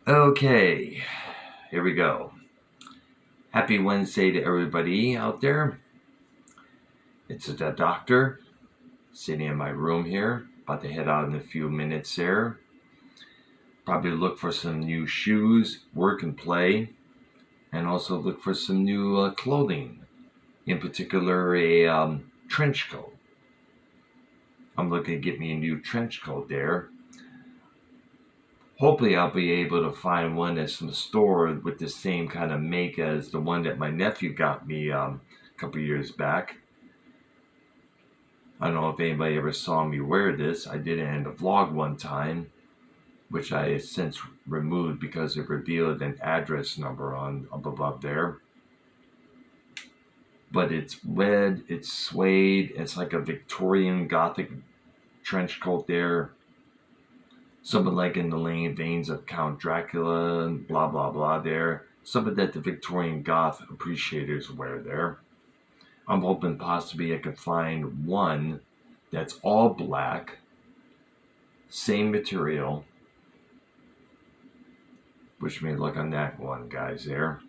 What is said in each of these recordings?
Okay, here we go. Happy Wednesday to everybody out there. It's the doctor sitting in my room here, about to head out in a few minutes there. Probably look for some new shoes, work and play, and also look for some new clothing. In particular, a trench coat. I'm looking to get me a new trench coat there. Hopefully, I'll be able to find one at some store with the same kind of make as the one that my nephew got me a couple years back. I don't know if anybody ever saw me wear this. I did it in a vlog one time, which I have since removed because it revealed an address number on up above there. But it's red, it's suede, it's like a Victorian Gothic trench coat there. Something like in the veins of Count Dracula and blah blah blah there. Something that the Victorian Goth appreciators wear there. I'm hoping possibly I could find one that's all black, same material. Wish me luck on that one, guys, there.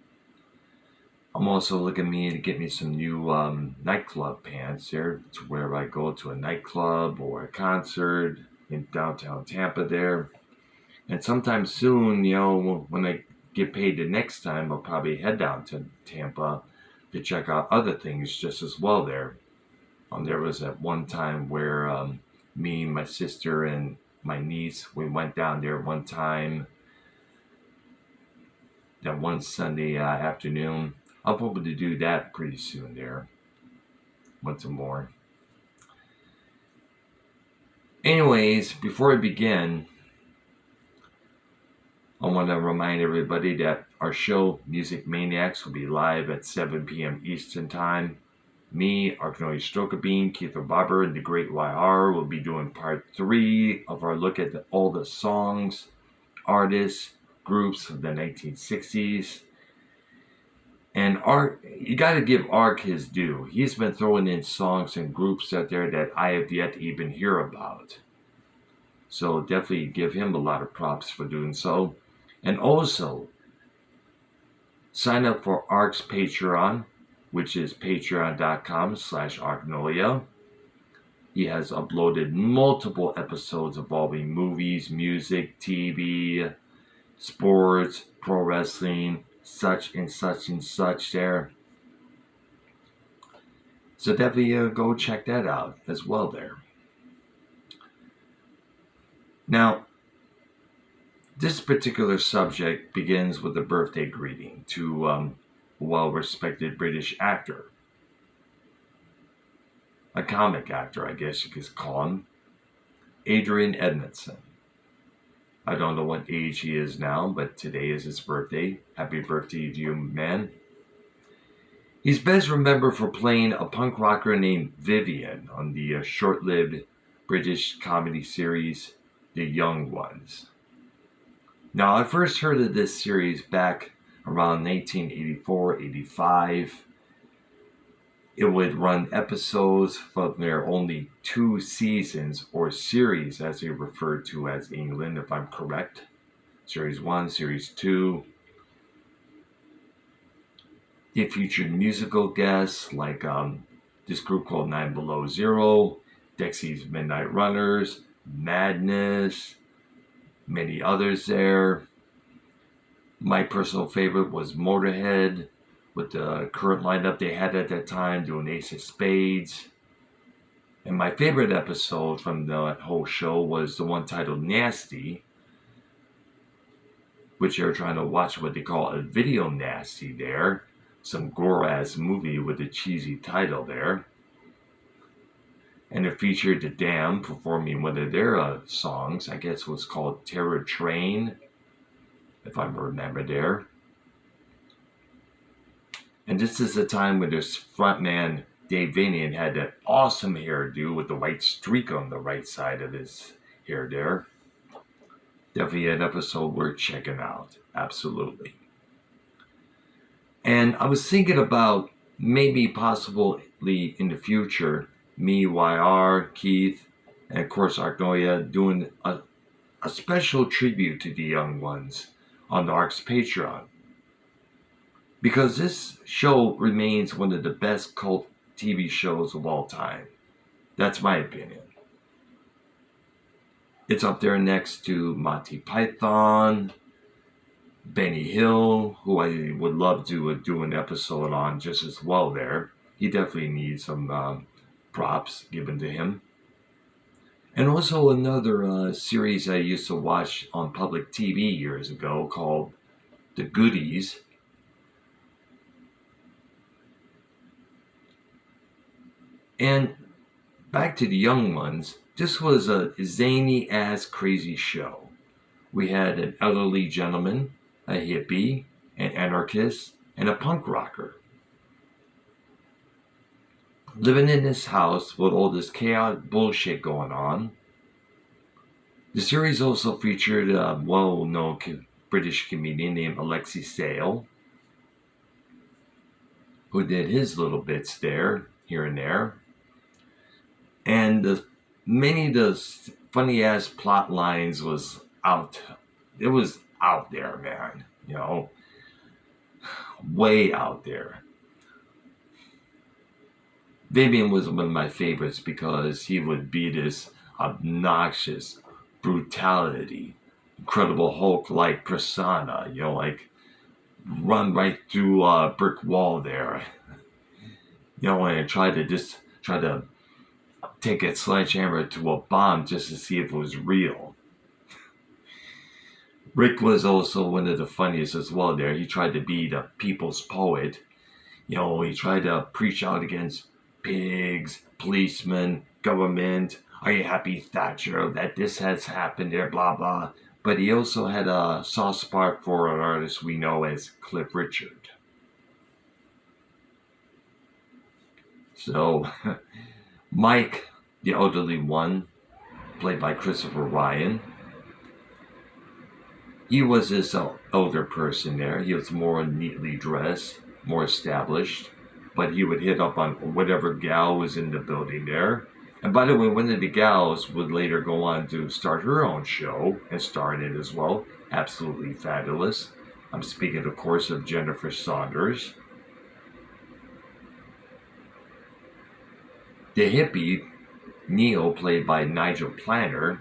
I'm also looking to get me some new nightclub pants there to wherever I go to a nightclub or a concert in downtown Tampa there. And sometime soon, when I get paid the next time, I'll probably head down to Tampa to check out other things just as well there. There was at one time where me, my sister, and my niece, we went down there one time, that one Sunday afternoon. I'm hoping to do that pretty soon there, once more. Anyways, before I begin, I want to remind everybody that our show, Music Maniacs, will be live at 7 p.m. Eastern Time. Me, Arkanoid Strokabine, Keith Barber, and the Great YR will be doing part 3 of our look at all the songs, artists, groups of the 1960s. And you got to give Ark his due. He's been throwing in songs and groups out there that I have yet to even hear about. So definitely give him a lot of props for doing so. And also, sign up for Ark's Patreon, which is patreon.com/Arknolia. He has uploaded multiple episodes involving movies, music, TV, sports, pro wrestling, such and such and such there. So definitely go check that out as well there. Now, this particular subject begins with a birthday greeting to a well-respected British actor. A comic actor, I guess you could call him. Adrian Edmondson. I don't know what age he is now, but today is his birthday. Happy birthday to you, man. He's best remembered for playing a punk rocker named Vivian on the short-lived British comedy series, The Young Ones. Now, I first heard of this series back around 1984-85. It would run episodes from their only 2 seasons, or series as they referred to as England, if I'm correct. Series 1, Series 2. They featured musical guests like this group called 9 Below Zero, Dexy's Midnight Runners, Madness, many others there. My personal favorite was Motorhead, with the current lineup they had at that time, doing Ace of Spades. And my favorite episode from that whole show was the one titled Nasty, which they were trying to watch what they call a video nasty there. Some gore-ass movie with a cheesy title there. And it featured The Damned performing one of their songs. I guess it was called Terror Train, if I remember there. And this is the time when this frontman, Dave Vanian, had that awesome hairdo with the white streak on the right side of his hair there. Definitely an episode worth checking out. Absolutely. And I was thinking about maybe possibly in the future, me, YR, Keith, and of course Arknoia doing a special tribute to the young ones on the Ark's Patreon. Because this show remains one of the best cult TV shows of all time. That's my opinion. It's up there next to Monty Python, Benny Hill, who I would love to do an episode on just as well there. He definitely needs some props given to him. And also another series I used to watch on public TV years ago called The Goodies. And back to the young ones, this was a zany ass crazy show. We had an elderly gentleman, a hippie, an anarchist, and a punk rocker living in this house with all this chaotic bullshit going on. The series also featured a well-known British comedian named Alexei Sayle, who did his little bits there, here and there. And many of the funny-ass plot lines was out. It was out there, man. You know, way out there. Fabian was one of my favorites because he would be this obnoxious brutality, Incredible Hulk-like persona, you know, like run right through a brick wall there. You know, and try to take a sledgehammer to a bomb just to see if it was real. Rick was also one of the funniest as well there. He tried to be the people's poet. You know, he tried to preach out against pigs, policemen, government. Are you happy, Thatcher, that this has happened there, blah, blah. But he also had a soft spot for an artist we know as Cliff Richard. So, Mike, the elderly one, played by Christopher Ryan, he was this elder person there. He was more neatly dressed, more established, but he would hit up on whatever gal was in the building there. And by the way, one of the gals would later go on to start her own show and star in it as well. Absolutely fabulous. I'm speaking, of course, of Jennifer Saunders. The hippie, Neil, played by Nigel Planer,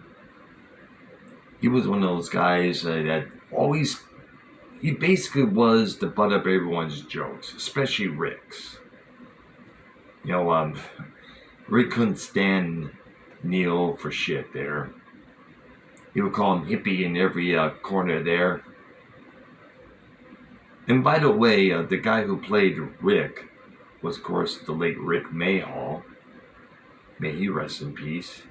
he was one of those guys that always, he basically was the butt of everyone's jokes, especially Rick's. You know, Rick couldn't stand Neil for shit there. He would call him hippie in every corner there. And by the way, the guy who played Rick was, of course, the late Rick Mayhall. May he rest in peace.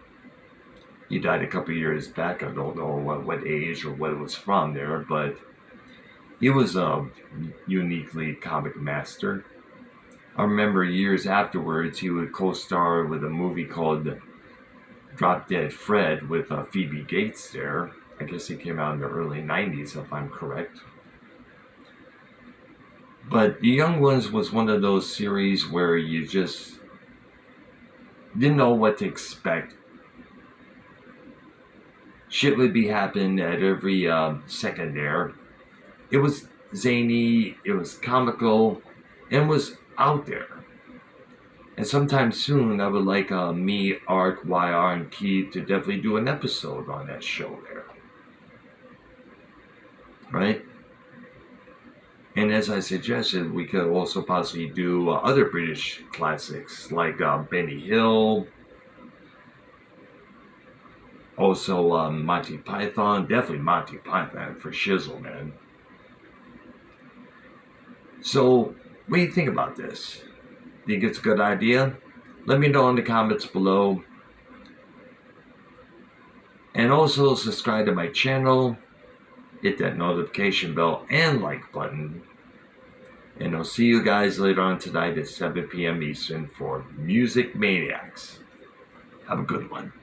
He died a couple years back. I don't know what age or what it was from there, but he was a uniquely comic master. I remember years afterwards, he would co-star with a movie called Drop Dead Fred with Phoebe Gates there. I guess it came out in the early 90s, if I'm correct. But The Young Ones was one of those series where you just didn't know what to expect. Shit would be happening at every second there. It was zany, it was comical, and was out there. And sometime soon, I would like me, Art, YR, and Keith to definitely do an episode on that show there. Right? And as I suggested, we could also possibly do other British classics like Benny Hill, also Monty Python, definitely Monty Python for shizzle, man. So, what do you think about this? Think it's a good idea? Let me know in the comments below. And also subscribe to my channel. Hit that notification bell and like button. And I'll see you guys later on tonight at 7 p.m. Eastern for Music Maniacs. Have a good one.